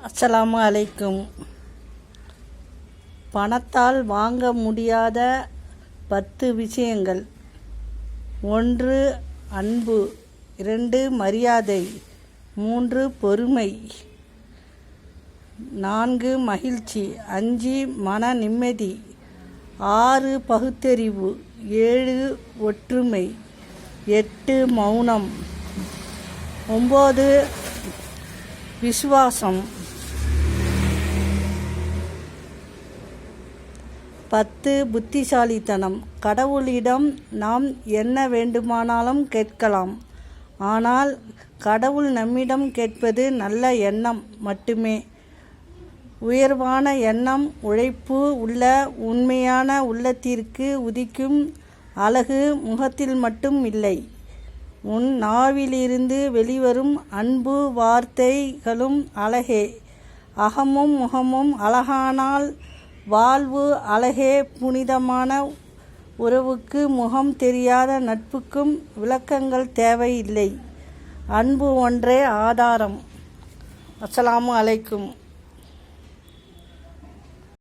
அஸ்ஸலாமு அலைக்கும். பணத்தால் வாங்க முடியாத 10 விஷயங்கள். 1. அன்பு. 2. மரியாதை. 3. பொறுமை. 4. மகிழ்ச்சி. 5. மன நிம்மதி. 6. பகுத்தறிவு. 7. ஒற்றுமை. 8. மௌனம். 9. விசுவாசம். 10. புத்திசாலித்தனம். கடவுளிடம் நாம் என்ன வேண்டுமானாலும் கேட்கலாம். ஆனால் கடவுள் நம்மிடம் கேட்பது நல்ல எண்ணம் மட்டுமே. உயர்வான எண்ணம், உழைப்பு உள்ள உண்மையான உள்ளத்திற்கு உதிக்கும் அழகு முகத்தில் மட்டும் இல்லை, உன் நாவிலிருந்து வெளிவரும் அன்பு வார்த்தைகளும் அழகே. அகமும் முகமும் அழகானால் வாழ்வு அழகே. புனிதமான உறவுக்கு முகம் தெரியாத நட்புக்கும் விளக்கங்கள் தேவையில்லை. அன்பு ஒன்றே ஆதாரம். அஸ்ஸலாமு அலைக்கும்.